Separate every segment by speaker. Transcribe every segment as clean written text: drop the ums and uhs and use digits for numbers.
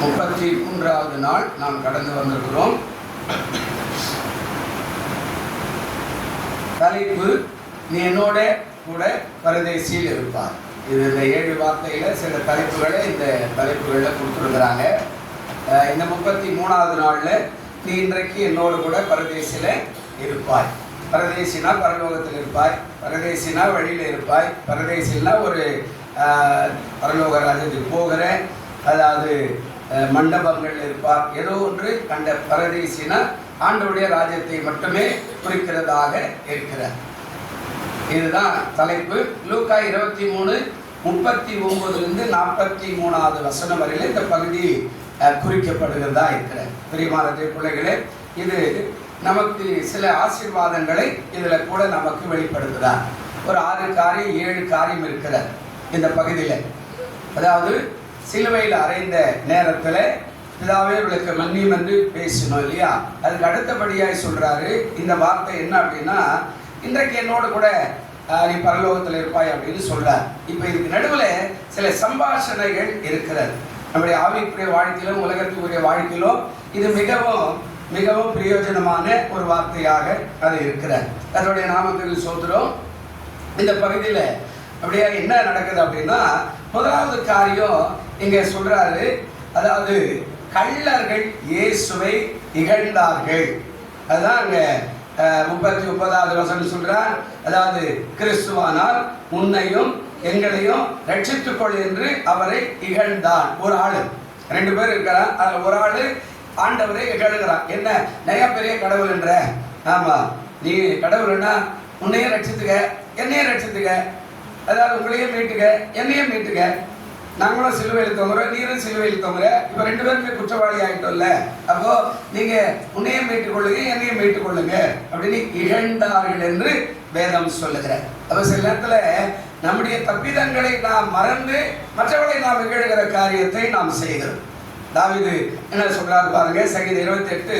Speaker 1: 33வது நாள் நாம் கடந்து வந்திருக்கிறோம். தலைப்பு, நீ என்னோட கூட பரதேசியில் இருப்பார். இது இந்த 7 வார்த்தையில் சில தலைப்புகளை இந்த தலைப்புகளில் கொடுத்துருக்குறாங்க. இந்த 33வது நாளில் நீ இன்றைக்கு என்னோடு கூட பரதேசியில் இருப்பாய். பரதேசினா பரலோகத்தில் இருப்பாய், பரதேசினா வழியில் இருப்பாய், பரதேசினா ஒரு பரலோக ராஜ்யத்துக்கு போகிற, அதாவது மண்டபங்கள் இருப்பார். ஏதோ ஒன்று அந்த பரதேசினா ஆண்டவருடைய ராஜ்யத்தை மட்டுமே குறிக்கிறதாக இருக்கிறார். இதுதான் தலைப்பு. லூக்கா 23:39 43வது வசனம் வரையில் இந்த பகுதி குறிக்கப்படுகிறதா இருக்கிறார். பிரியமான பிள்ளைகளே, இது நமக்கு சில ஆசீர்வாதங்களை இதில் கூட நமக்கு வெளிப்படுத்துகிறார். ஒரு 6 காரியம் 7 காரியம் இருக்கிறார் இந்த பகுதியில். அதாவது சிலுவையில் அறைந்த நேரத்தில் பிதாவே இவளுக்கு மன்னியும் என்று பேசணும் இல்லையா? அதுக்கு அடுத்தபடியாக சொல்கிறாரு இந்த வார்த்தை என்ன அப்படின்னா, இன்றைக்கு என்னோடு கூட நீ பரலோகத்தில் இருப்பாய் அப்படின்னு சொல்கிறார். இப்போ இதுக்கு நடுவில் சில சம்பாஷணைகள் இருக்கிறது. நம்முடைய ஆவிக்குரிய வாழ்க்கையிலும் உலகத்துக்குரிய வாழ்க்கையிலும் இது மிகவும் மிகவும் பிரயோஜனமான ஒரு வார்த்தையாக அது இருக்கிறார். அதனுடைய நாமத்துக்கு சோதரம். இந்த பகுதியில் அப்படியே என்ன நடக்குது அப்படின்னா, முதலாவது காரியம் இங்கே சொல்றாரு, அதாவது கள்ளர்கள் இயேசுவை இகழ்ந்தார்கள். அதுதான் அங்கே 39வது வசனம் சொல்றார். அதாவது கிறிஸ்துவானால் உன்னையும் எங்களையும் ரட்சித்துக் கொள் என்று அவரை இகழ்ந்தான். ஒரு ஆளு, 2 பேர் இருக்கிறான். அதில் ஒரு ஆளு ஆண்டவரை இகழுகிறான். என்ன நிறைய பெரிய கடவுள் என்ற, ஆமா நீ கடவுள்னா உன்னையும் ரட்சித்துக்க என்னையும் ரட்சித்துக்க, அதாவது உங்களையும் மீட்டுக்க என்னையும் மீட்டுக்க, நாங்களும் சிலுவையில் தொங்குறோம் நீரும் சிலுவையில் தொங்குற, இப்போ 2 பேருமே குற்றவாளி ஆகிட்டோம்ல, அப்போ நீங்க உன்னையும் மீட்டுக் கொள்ளுங்க என்னையும் மீட்டுக் கொள்ளுங்க அப்படின்னு இகழ்ந்தார்கள் என்று வேதம் சொல்லுகிறார். அப்போ சில நேரத்தில் நம்முடைய தப்பிதங்களை நாம் மறந்து மற்றவர்களை நாம் இகழுகிற காரியத்தை நாம் செய்கிறோம். தாவீது என்ன சொல்றாரு பாருங்க, சங்கீதம் 28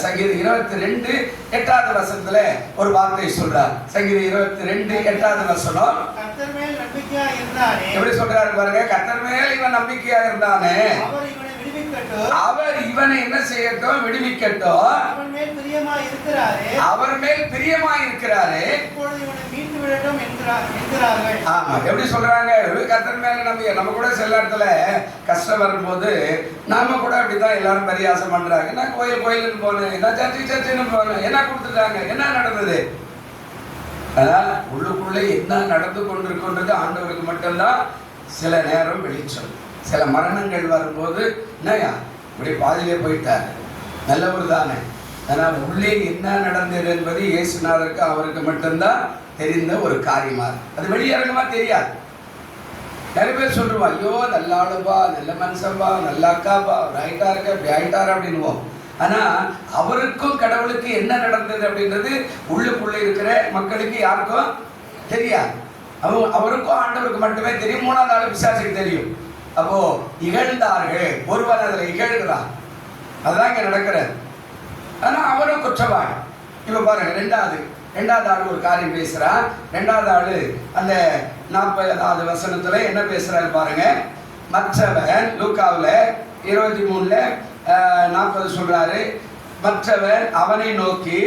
Speaker 1: சங்கீதம் 22 8வது வசனத்துல ஒரு வார்த்தை சொல்றார். சங்கீதம் 22 8வது வசனம்,
Speaker 2: கர்த்தர் மேல் நம்பிக்கையா இருந்தானே,
Speaker 1: எப்படி சொல்றாரு பாருங்க, கர்த்தர் மேல் இவன் நம்பிக்கையா இருந்தானே, அவர் இவனை என்ன செய்யட்டும், விடுவிக்கட்டும்,
Speaker 2: அவன் மேல் பிரியமாய் இருக்கிறாரே,
Speaker 1: அவர் மேல் பிரியமாய் இருக்கிறாரே,
Speaker 2: இப்பொழுது இவனை மீட்டு விடட்டும் என்கிறார்கள்.
Speaker 1: ஆமா, எப்படி சொல்றாங்க, கர்த்தர் மேல நம்பிக்கை. நம்ம கூட சில இடத்துல கஷ்டம் வரும்போது நாம கூட அப்படிதான் எல்லாரும் பரியாசம் பண்றாங்க. நான் கோயிலுக்கு போனேன், நான் சர்ச்சுன்னு போனேன், என்ன கொடுத்துட்டாங்க, என்ன நடந்தது? அதான் உள்ளுக்குள்ளே என்ன நடந்து கொண்டிருக்கின்றது ஆண்டவருக்கு மட்டும்தான் சில நேரம் வெளிச்சம். சில மரணங்கள் வரும்போது என்னையா இப்படி பாதியிலே போயிட்டார், நல்லவர் தானே, ஆனால் உள்ளே என்ன நடந்தது என்பது இயேசுநாதருக்கு அவருக்கு மட்டும்தான் தெரிந்த ஒரு காரியமா. அது வெளியரங்கமா தெரியாது. நிறைய பேர் சொல்லுவா, ஐயோ நல்ல ஆளுப்பா, நல்ல மனுஷன்பா, நல்ல அக்காப்பா, ரைட்டா இருக்க இப்படி ஆயிட்டாரு அப்படின்னுவோம். ஆனா அவருக்கும் கடவுளுக்கு என்ன நடந்தது அப்படின்றது உள்ளுக்குள்ளே இருக்கிற மக்களுக்கு யாருக்கும் தெரியாது. அவருக்கும் ஆண்டவருக்கு மட்டுமே தெரியும். 3வது ஆளு பிசாசுக்கு தெரியும். அப்போ இகழ்ந்தார்கள், ஒருவன் அதில் இகழ்கிறான், அதுதான் இங்க நடக்கிறது. ஆனா அவரும் குற்றவாளி. இப்ப பாருங்க, 2வது ஆள் ஒரு காரியம் பேசுறான். 2வது ஆளு அந்த 40வது வசனத்துல என்ன பேசுறாரு பாருங்க. மற்றவன், லூக்காவில் 23:40 சொல்றாரு, மற்றவன் அவனை நோக்கி,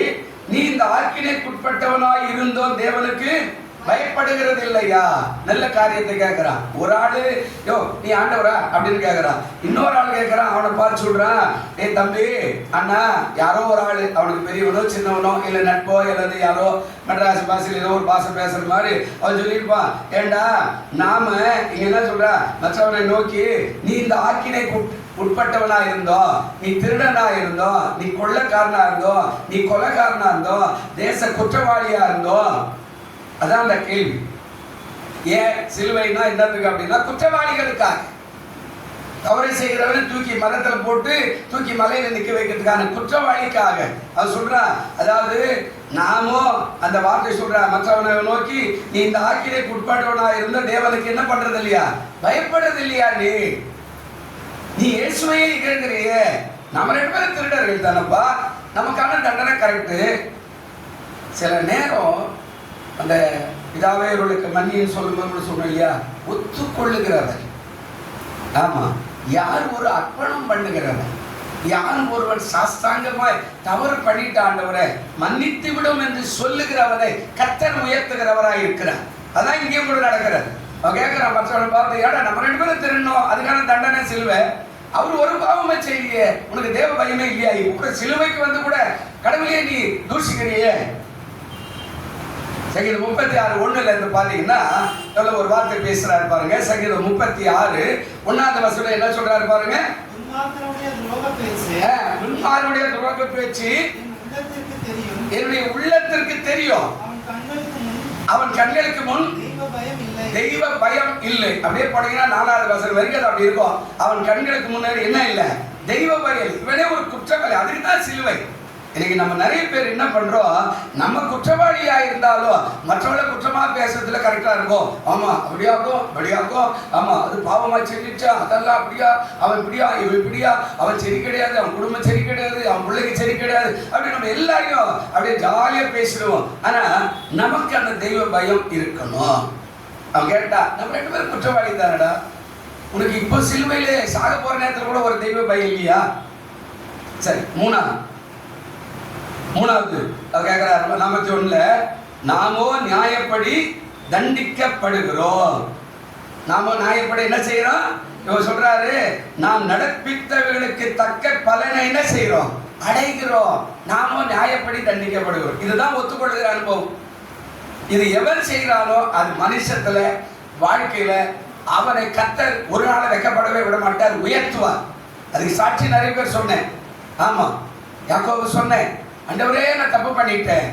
Speaker 1: நீ இந்த ஆக்கினைக்குட்பட்டவனாய் இருந்தோம் தேவனுக்கு பயப்படுகிறது இல்லையா? நல்ல காரியத்தை கேட்கிறான். ஒரு ஆளு, யோ நீ ஆண்டவரா அப்படின்னு கேட்கிறான். இன்னொரு ஆள் கேட்கிறான், அவனை பார்த்து சொல்றான், ஏ தம்பி அண்ணா, யாரோ ஒரு ஆளு, அவனுக்கு பெரியவனோ சின்னவனோ இல்லை நட்போ அல்லது யாரோ மெட்ராஸ் பாஷையில் ஏதோ ஒரு பாஷை பேசுற மாதிரி அவன் சொல்லியிருப்பான். ஏண்டா நாம இங்க என்ன சொல்ற, மற்றவனை நோக்கி நீ இந்த ஆக்கினை உட்பட்டவனா இருந்தோம், நீ திருடனா இருந்தோம், நீ கொள்ளைக்காரனா இருந்தோம், நீ கொலைக்காரனா இருந்தோம், தேச குற்றவாளியா இருந்தோம். அதான் அந்த கேள்வி. ஏன் சிலுவைனா என்னதுக்கு அப்படின்னா, குற்றவாளிகளுக்காக. தவறை செய்கிறவனை தூக்கி மரத்தில் போட்டு தூக்கி மலையில நிற்க வைக்கிறதுக்கான குற்றவாளிக்காக அது சொல்றான். அதாவது நாமும் அந்த வார்த்தை சொல்ற, மற்றவனை நோக்கி நீ இந்த ஆக்கினைக்கு உட்பட்டவனா இருந்த தேவனுக்கு என்ன பண்றது இல்லையா, பயப்படுறது இல்லையா? நீ இயேசுவையே இகழ்கிறியே. நம்ம 2 பேரும் திருடர்கள் தானப்பா, நமக்கான தண்டனை கரெக்டு. சில நேரம் அந்த பிதாவே இவர்களுக்கு மன்னின்னு சொல்லும்போது சொன்னோம் இல்லையா, ஒத்துக்கொள்ளுகிறவர். ஆமா, யார் ஒரு அர்ப்பணம் பண்ணுகிறவன், யார் ஒருவன் சாஸ்தாங்கமாய் தவறு பண்ணிட்ட ஆண்டவரை மன்னித்து விடும் என்று சொல்லுகிறவனை கர்த்தர் உயர்த்துகிறவராய் இருக்கிறார். அதான் இங்கேயும் கூட நடக்கிறது. அவன் கேட்கிறான் மற்றவனை பார்த்து, ஏடா நம்ம 2 பேரும் திருடணும், அதுக்கான தண்டனை சிலுவை. அவர் ஒரு பாவமே செய்யலையே, உனக்கு தேவ பயமே இல்லையா? இப்ப கூட சிலுவைக்கு வந்து கூட கடவுளையே நீ தூஷிக்கிறியே. சங்கீதம் 36:1 இருந்து பாத்தீங்கன்னா ஒரு வார்த்தை பேசுறாரு பாருங்க. சங்கீதம் 36:1 என்ன சொல்றாரு பாருங்க. துன்மார்க்கனுடைய துரோக பேச்சு என்னுடைய உள்ளத்திற்கு தெரியும், அவன் கண்களுக்கு முன் தெய்வ பயம் இல்லை. அப்படியே போனீங்கன்னா 4வது வசனம் வரைக்கும் அது அப்படி இருக்கும். அவன் கண்களுக்கு முன்னாடி என்ன இல்லை? தெய்வ பயம். இவனே ஒரு குற்றவாளி, அதுக்கு தான் சிலுவை. இன்னைக்கு நம்ம நிறைய பேர் என்ன பண்றோம், நம்ம குற்றவாளியா இருந்தாலும் மற்றவங்களை குற்றமா பேசுறதுல கரெக்டா இருக்கும். ஆமா அப்படியாக்கும் அப்படியாக்கும், ஆமா அது பாவமா செஞ்சிச்சா, அதெல்லாம் அப்படியா, அவன் இப்படியா இவன் இப்படியா, அவன் சரி கிடையாது, அவன் குடும்பம் சரி கிடையாது, அவன் பிள்ளைக்கு சரி கிடையாது, அப்படி நம்ம எல்லாரையும் அப்படியே ஜாலியா பேசிடுவோம். ஆனா நமக்கு அந்த தெய்வ பயம் இருக்கணும். அவன் கேட்டா நம்ம 2 பேரும் குற்றவாளி தானடா, உனக்கு இப்போ சிலுவையிலே சாக போற நேரத்தில் கூட ஒரு தெய்வ பயம் இல்லையா? சரி, மூணாவது அது கேட்கிறார் 41. நாமோ நியாயப்படி தண்டிக்கப்படுகிறோம். நாமோ நியாயப்படி என்ன செய்யறோம்? இவர் சொல்றாரு, நாம் நடப்பித்தவர்களுக்கு தக்க பலனை என்ன செய்யறோம்? அடைகிறோம். நாமோ நியாயப்படி தண்டிக்கப்படுகிறோம். இதுதான் ஒத்துக்கொள்கிற அனுபவம். இது எவர் செய்கிறானோ அது மனுஷத்துல வாழ்க்கையில அவனை கர்த்தர் ஒரு நாள் வைக்கப்படவே விட மாட்டார், உயர்த்துவார். அதுக்கு சாட்சி நிறைய பேர் சொன்னேன். ஆமா, யாக்கோபு சொன்னேன், ஆண்டவரே நான் தப்பு பண்ணிட்டேன்,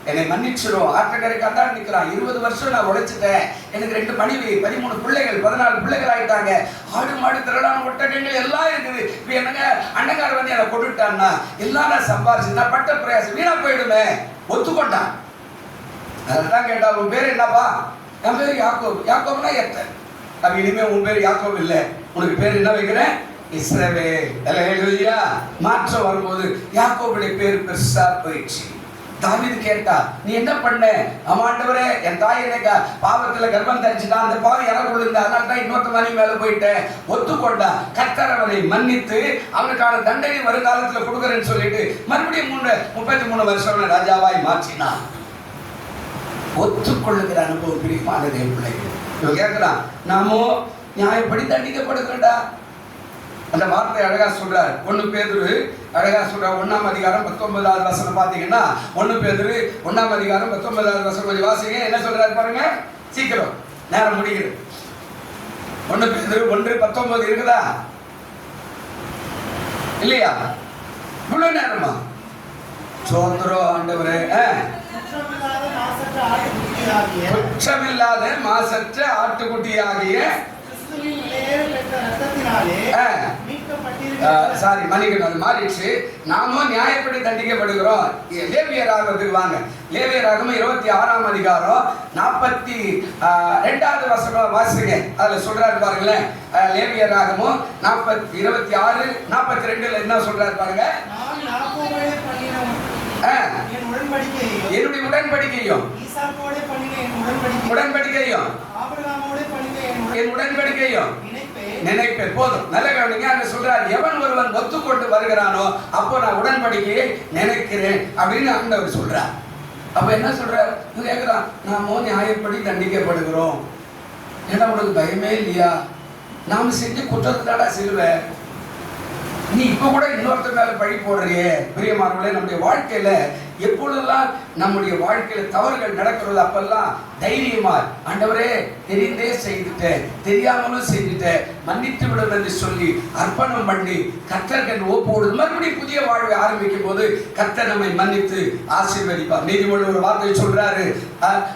Speaker 1: என்னை மன்னிச்சிடும். ஆற்றங்கரைக்கு அந்தாண்டு நிற்கிறான். 20 வருஷம் நான் உழைச்சிட்டேன், எனக்கு 2 மனைவி, 13 பிள்ளைகள், 14 பிள்ளைகள் ஆயிட்டாங்க, ஆடு மாடு திரளான ஒட்டகங்கள் எல்லாம் இருக்குது. இப்போ என்னங்க அண்ணங்கார வந்து என்னை கொண்டுட்டான்னா எல்லாம் நான் சம்பாரிச்சு நான் பட்ட பிரயாசம் வீணா போயிடுமே. ஒத்துக்கொண்டான். அதான் கேட்டா, உன் பேர் என்னப்பா? என் பேர் யாக்கோபு. யாக்கோபுனா எத்தனை? அப்ப இனிமே உன் பேர் யாக்கோபு இல்லை, உனக்கு பேர் என்ன வைக்கிறேன்? இஸ்ரவேல். அல்லேலூயா. மாற்றம் வரும்போது யாக்கோபுடைய பேர் பெருசா போயிடுச்சு. தாவீது கேட்டா, நீ என்ன பண்ண? ஆண்டவரே, என் தாய் எனக்கு பாவத்துல கர்ப்பம் தரிச்சுட்டா, அந்த பாவம் எனக்கு விழுந்த, அதனால தான் இன்னொருத்த மணி மேல போயிட்டேன். ஒத்துக்கொண்டா. கர்த்தர் அவனை மன்னித்து அவனுக்கான தண்டனை வருங்காலத்துல கொடுக்குறேன்னு சொல்லிட்டு மறுபடியும் 33 வருஷம் ராஜாவாய் மாற்றினான். ஒத்துக்கொள்ளுகிற அனுபவம் பிரியமான தேவ பிள்ளைகள். இவன் கேட்கிறான், நாமோ நியாயப்படி தண்டிக்கப்படுகிறா. அந்த வார்த்தை அழகா சொல்றார். 1 பேதுரு அழகா சொல்றார். 1ஆம் அதிகாரம் 19வது வசனம் பாத்தீங்கன்னா, 1 பேதுரு 1ஆம் அதிகாரம் 19வது வசனம் கொஞ்சம் வாசிங்க. என்ன சொல்றாரு பாருங்க, சீக்கிரம், நேரம் முடிகிறது. 1 பேதுரு 1:19 இருக்குதா இல்லையா? இவ்வளவு நேரமா? சோதரம் ஆண்டவரே. குற்றமில்லாத மாசற்ற ஆட்டுக்குட்டியாகிய சாரி மன்னிக்கணும், அது மாறிடுச்சு. நாமும் நியாயப்படி தண்டிக்கப்படுகிறோம். லேவியராகத்துக்கு வாங்க. லேவியராகமம் 26ஆம் அதிகாரம் 42வது வசனம் வாசிங்க. அதுல சொல்றாரு பாருங்களேன். லேவியராகமம் 26 42 என்ன சொல்றாரு பாருங்க. என்னுடைய உடன்படிக்கையும் உடன்படிக்கையும் என் உடன்படிக்கையும் நினைப்பேன். போதும், நல்ல கவனிங்க. அங்க சொல்றாரு, எவன் ஒருவன் ஒத்துக்கொண்டு வருகிறானோ அப்போ நான் உடன்படிக்கையை நினைக்கிறேன் அப்படின்னு ஆண்டவர் சொல்றார். அப்ப என்ன சொல்றாரு? கேட்கிறான், நாமோ நியாயப்படி தண்டிக்கப்படுகிறோம். ஏன்னா உனக்கு பயமே இல்லையா? நாம செஞ்ச குற்றத்துக்காடா சிலுவை. நீ இப்ப கூட இன்னொருத்த மேல பழி போடுறியே. பிரியமானவர்களே, நம்முடைய வாழ்க்கையில எப்பொழுதெல்லாம் நம்முடைய வாழ்க்கையில தவறுகள் நடக்கிறது அப்பெல்லாம் தைரியமா, ஆண்டவரே தெரிந்தே செய்துட்டேன், தெரியாமலும் செய்துட்டேன், மன்னித்து விடும் என்று சொல்லி அர்ப்பணம் பண்ணி கர்த்தருக்கு ஒப்போடு மறுபடியும் புதிய வாழ்வை ஆரம்பிக்கும் போது கர்த்தர் நம்மை மன்னித்து ஆசீர்வதிப்பார். நீதிமொழி ஒரு வார்த்தை சொல்றாரு,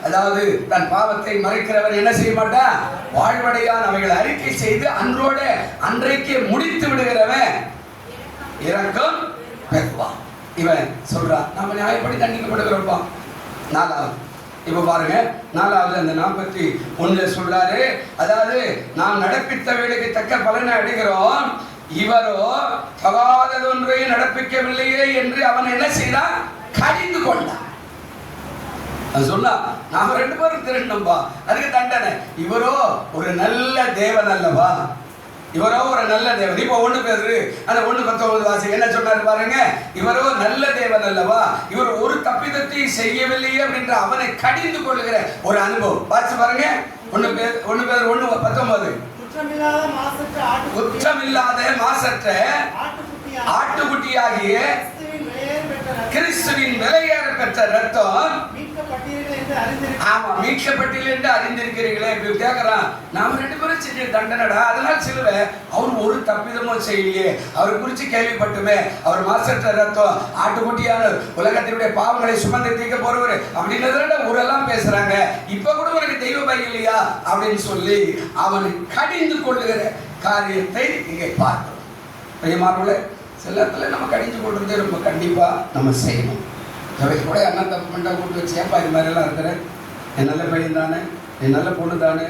Speaker 1: அதாவது தன் பாவத்தை மறைக்கிறவர் என்ன செய்ய மாட்டான்? வாழ்வடையான். அவைகளை அறிக்கை செய்து அன்றோட அன்றைக்கே முடித்து விடுகிறவன் இரக்கம் பெறுவான். இவன் சொல்றான், நம்ம நியாயப்படி தண்டிக்கப்படுகிறோம்ப்பா. 4வது இப்ப பாருங்க, 4வது அந்த 41 சொல்றாரு, அதாவது நாம் நடப்பித்த வேலைக்கு தக்க பலனை அடைகிறோம், இவரோ தகாததொன்றையும் நடப்பிக்கவில்லையே என்று அவன் என்ன செய்தான்? கடிந்து கொண்டான். சொன்னா நாம 2 பேரும் திருடணும்பா, அதுக்கு தண்டனை. இவரோ ஒரு நல்ல தேவன் அல்லவா? இவரோ ஒரு நல்ல தேவன். இப்போ 1 அந்த 1:19 வாசி என்ன சொன்னாரு பாருங்க. இவரோ நல்ல தேவன் அல்லவா, இவர் ஒரு தப்பிதத்தை செய்யவில்லையே அப்படின்ற அவனை கடிந்து கொள்ளுகிற ஒரு அனுபவம். வாசி பாருங்க. 1 குற்றமில்லாத மாசற்ற ஆட்டுக்குட்டியாகிய கிறிஸ்துவின் விலையேற பெற்ற ரத்தம் மீட்கப்பட்டீர்கள் என்று அறிந்திருக்கிறீர்களே. இப்படி கேட்கிறான். நாம 2 பேரும் செஞ்ச தண்டனடா, அதனால சிலுவை. அவர் ஒரு தப்பிதமும் செய்யலையே, அவர் குறித்து கேள்விப்பட்டுமே. அவர் மாசற்ற ரத்தம், ஆட்டுக்குட்டியான உலகத்தினுடைய பாவங்களை சுமந்து தீர்க்க போறவர் அப்படின்னு ஊரெல்லாம் பேசுறாங்க. இப்ப கூட உனக்கு தெய்வ பயம் இல்லையா அப்படின்னு சொல்லி அவனை கடிந்து கொள்ளுகிற காரியத்தை இங்கே பார்க்கிறோம். பிரியமானவர்களே, சில இடத்துல நம்ம கடிந்து கொள்றதே ரொம்ப கண்டிப்பா நம்ம செய்யணும். அவை கூட அண்ணா தப்பு பண்ணா கூட்டு வச்சேப்பா, இது மாதிரிலாம் இருக்கிறேன், என் நல்ல பையன் தானே, என் நல்ல பொண்ணு தானே,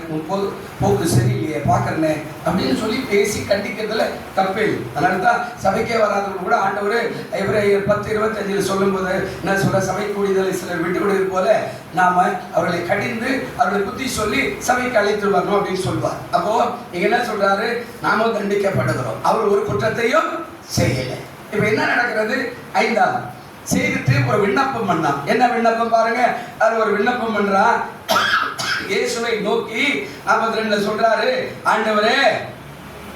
Speaker 1: போக்கு சரியில்லையே பார்க்குறனே அப்படின்னு சொல்லி பேசி கண்டிக்கிறதுல தப்பே இல்லை. அதனால தான் சபைக்கே வராதவங்க கூட ஆண்டவர் Ebrேயர் 10:25 சொல்லும்போது என்ன சொல்ற, சபை கூடியதை சிலர் விட்டு கொடுப்பது போல நாம அவர்களை கடிந்து அவர்களை புத்தி சொல்லி சபைக்கு அழைத்து வரணும் அப்படின்னு சொல்லுவார். அப்போ நீங்க என்ன சொல்றாரு, நாமும் தண்டிக்கப்படுகிறோம், அவர் ஒரு குற்றத்தையும் செய்யலை. இப்ப என்ன நடக்கிறது, 5 செய்துட்டு ஒரு விண்ணப்பம் பண்ணான். என்ன விண்ணப்பம் பாருங்க. அது ஒரு விண்ணப்பம் பண்றான். இயேசுவை நோக்கி 42 சொல்றாரு, ஆண்டவரே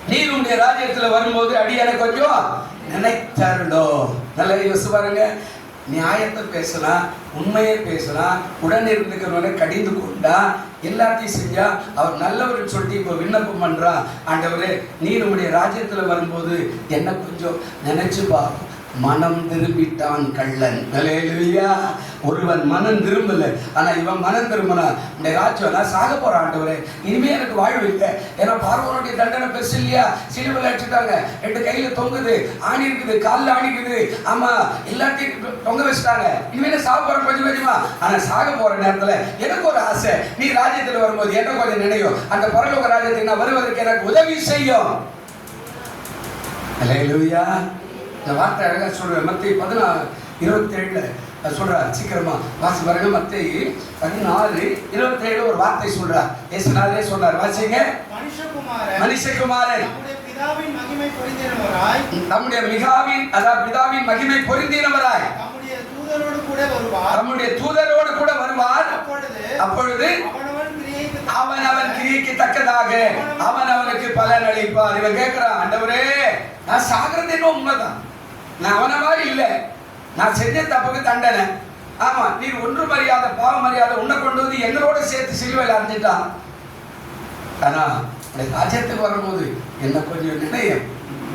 Speaker 1: நீர் உம்முடைய ராஜ்யத்துல வரும்போது அடியானை கொஞ்சம் நினைத்தருளோ. நல்லா யோசிச்சு பாருங்க. நியாயத்தை பேசலாம், உண்மையை பேசலாம், உடனே இருந்துக்கிறவனை கடிந்து கொண்டா, எல்லாத்தையும் செஞ்சா அவர் நல்லவர்னு சொல்லிட்டு இப்போ விண்ணப்பம் பண்றா. ஆண்டவரே நீர் உம்முடைய ராஜ்யத்துல வரும்போது என்ன கொஞ்சம் நினைச்சு பாருங்க. மனம் திரும்பிட்டான் கள்ளன். ஹல்லேலூயா. ஒருவன் மனம் திரும்பல, ஆனா இவன் மனம் திரும்பினா இந்த ராஜ்யம் நான் சாக போறான். ஆண்டவரே இனிமே எனக்கு வாழ்வு இல்லை, ஏன்னா பார்வோனுடைய தண்டனை பெருசு இல்லையா, சிலுவையில் அடிச்சுட்டாங்க, 2 கையில தொங்குது, ஆணி இருக்குது, காலில் ஆணி இருக்குது, ஆமா எல்லாத்தையும் தொங்க வச்சுட்டாங்க, இனிமே சாக போற கொஞ்சமா. ஆனா சாக போற நேரத்துல எனக்கு ஒரு ஆசை, நீ ராஜ்யத்துல வரும்போது என்ன கொஞ்சம் நினையும், அந்த பரலோக ராஜ்யத்துக்கு நான் வருவதற்கு எனக்கு உதவி செய்யும். ஹல்லேலூயா. இந்த வார்த்தை அழகா சொல்றேன். மத்தேயு 14:27 சொல்றார். சீக்கிரமா வாசி பாருங்க. மத்தேயு 14:27 ஒரு வார்த்தை சொல்றார். இயேசுநாதரே சொன்னார். வாசிங்க. மனுஷகுமாரன் நம்முடைய பிதாவின் மகிமை பொருந்தினவராய் நம்முடைய தூதரோடு கூட வருவார். அப்பொழுது அவன் கிரியைக்கு தக்கதாக அவனுக்கு பலன் அளிப்பார். இவன் கேட்கிறான், ஆண்டவரே நான் சாகிறது என்ன உண்மைதான், நான் அவன மாதிரி இல்லை, நான் செஞ்ச தப்புக்கு தண்டனை, ஆமா நீர் ஒன்று மரியாதை பாவம் மரியாதை உன்னை கொண்டு வந்து எங்களோட சேர்த்து சிலுவையில் அரைஞ்சிட்டான், ஆனா ராஜ்யத்துக்கு வரும்போது என்ன கொஞ்சம் நினையம்.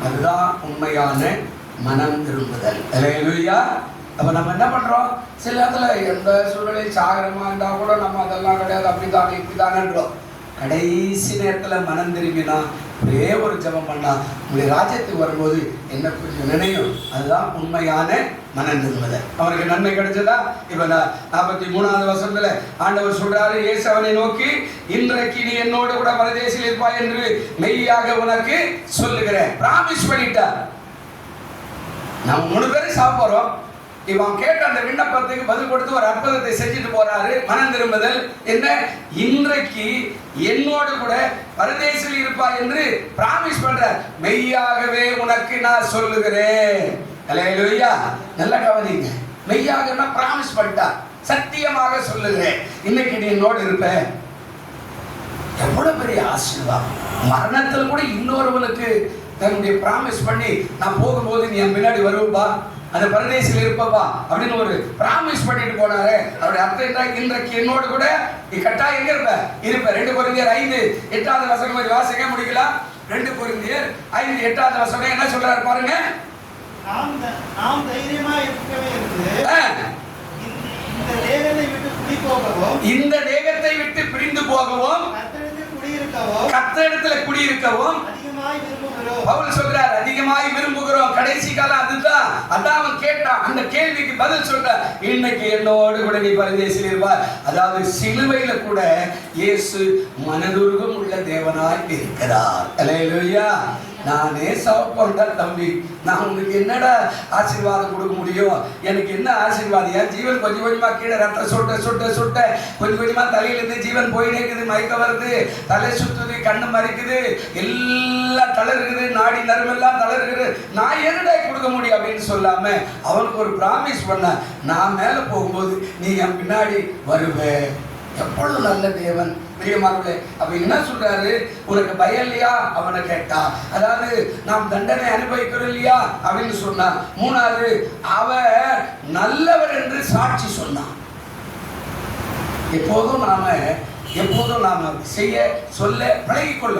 Speaker 1: அதுதான் உண்மையான மனம் திரும்புதல். ஹல்லேலூயா. அப்ப நம்ம என்ன பண்றோம், சில இடத்துல எந்த சூழ்நிலை சாகரமா இருந்தா கூட நம்ம அதெல்லாம் கிடையாது, அப்படித்தானே இப்படித்தானன்றோம். கடைசி நேரத்துல மனம் திரும்பினா ஒரே ஒரு ஜெபம் பண்ணா உங்களுடைய ராஜ்யத்துக்கு வரும்போது என்ன கொஞ்சம் நினையும். அதுதான் உண்மையான மனம் திரும்புதல். அவருக்கு நன்மை கிடைச்சதா. இப்ப 43வது வசனத்துல ஆண்டவர் சொல்றாரு, இயேசு அவனை நோக்கி, இன்றைக்கு நீ என்னோடு கூட பரதேசில் இருப்பாய் என்று மெய்யாக உனக்கு சொல்லுகிறேன். பிராமிஸ் பண்ணிட்டார். நம்ம 3 பேரும் சாப்பிடுறோம். இவன் கேட்ட அந்த விண்ணப்பத்துக்கு பதில் கொடுத்து ஒரு அற்புதத்தை செஞ்சுட்டு போறாரு. மனம் திரும்புதல் என்ன, இன்றைக்கு என்னோடு கூட பரதேசில் இருப்பாய் என்று பிராமிஸ் பண்ற, மெய்யாகவே உனக்கு நான் சொல்லுகிறேன். ஹல்லேலூயா. நல்லா கவனிங்க. மெய்யாக பிராமிஸ் பண்ணிட்டா, சத்தியமாக சொல்லுகிறேன், இன்னைக்கு நீ என்னோடு இருப்ப. எவ்வளவு பெரிய ஆசீர்வாதம். மரணத்தில் கூட இன்னொருவனுக்கு தன்னுடைய பிராமிஸ் பண்ணி, நான் போகும்போது நீ என் பின்னாடி வருவா, அந்த பரதேசில் இருப்பா அப்படின்னு ஒரு பிராமிஸ் பண்ணிட்டு போனாரு. அவருடைய அர்த்தம் என்ன, இன்றைக்கு என்னோடு கூட நீ கட்டாயம் எங்க இருப்ப. 2 கொரிந்தியர் 5:8 வசனம் வாசிக்க முடிக்கலாம். 2 கொரிந்தியர் 5:8 வசனம் என்ன சொல்றாரு பாருங்க.
Speaker 2: நாம் தைரியமா இருக்கவே இருக்குது, இந்த தேகத்தை விட்டு பிரிந்து போகவும் கர்த்தரிடத்தில் குடியிருக்கவும் பவுல் சொல்றார், அதிகமாய் விரும்புகிறோம். கடைசி காலம் அதுதான். அதான் அவன் கேட்டான். அந்த கேள்விக்கு பதில் சொல்ற, இன்னைக்கு என்னோடு கூட நீ பரதேசில் இருப்பார். அதாவது சிலுவையில கூட இயேசு மனதுருகம் உள்ள தேவனாய் இருக்கிறார். ஹல்லேலூயா. நானே சாப்பிட்டா தம்பி, நான் உனக்கு என்னடா ஆசீர்வாதம் கொடுக்க முடியும்? எனக்கு என்ன ஆசீர்வாதம்? என் ஜீவன் கொஞ்சம் கொஞ்சமா கீழே ரத்தம் சொட்ட சொட்ட சொட்ட கொஞ்சம் கொஞ்சமா தலையிலிருந்து ஜீவன் போயிட்டே இருக்குது, மயக்க வருது, தலை சுத்துது, கண்ணு மறைக்குது, எல்லாம் தளருக்குது, நாடி நரம்பெல்லாம் தளருக்குது, நான் என்னடா கொடுக்க முடியும் அப்படின்னு சொல்லாம அவனுக்கு ஒரு பிராமிஸ் பண்ண, நான் மேல போகும்போது நீ என் பின்னாடி வருவே. எவ்வளவு நல்ல தேவன் பிரியமானவர்களே. அப்ப என்ன சொல்றாரு? உனக்கு பயம் இல்லையா? அவனை கேட்டா. அதாவது நாம் தண்டனை அனுபவிக்கிறோம் இல்லையா அப்படின்னு சொன்னா. மூணாவது, அவர் நல்லவர் என்று சாட்சி சொன்னான். எப்போதும் நாம செய்ய சொல்ல பழகிக்கொள்ள.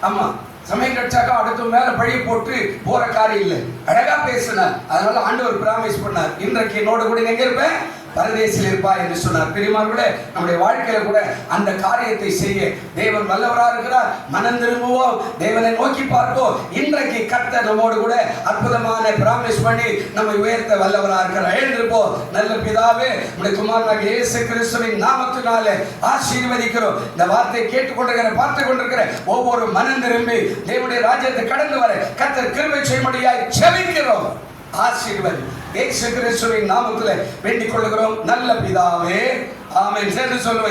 Speaker 2: ஆமா, சமயம் கிடைச்சாக்கா அடுத்த மேல பழி போட்டு போற காரியம் இல்லை, அழகா பேசினார். அதனால ஆண்டவர் பிராமிஸ் பண்ணார், இன்றைக்கு என்னோட கூட எங்க இருப்பேன்? பரதேசில் இருப்பா என்று சொன்னார். பிரியமானவர்களே, நம்முடைய வாழ்க்கையில கூட அந்த காரியத்தை செய்ய தேவன் வல்லவராக இருக்கிறார். மனம் திரும்புவோம், தேவனை நோக்கி பார்ப்போம். இன்றைக்கு கர்த்தர் நம்மோடு கூட அற்புதமான பிராமிஸ் பண்ணி நம்மை உயர்த்த வல்லவராக இருக்கிறார். எழுந்திருப்போம். நல்ல பிதாவே, நம்முடைய குமாரனாகிய இயேசு கிறிஸ்துவின் நாமத்தினாலே ஆசீர்வதிக்கிறோம். இந்த வார்த்தையை கேட்டுக்கொண்டிருக்கிற பார்த்து கொண்டிருக்கிற ஒவ்வொரு மனம் திரும்பி தேவனுடைய ராஜ்யத்தை கடந்து வர கர்த்தர் கிருபை செய்யும்படியாய் ஜெபிக்கிறோம். ஆசீர்வதி இயேசு கிறிஸ்துவின் நாமத்திலே வேண்டிக் கொள்கிறோம் நல்ல பிதாவே, ஆமென். சேர்ந்து சொல்லுவேன்.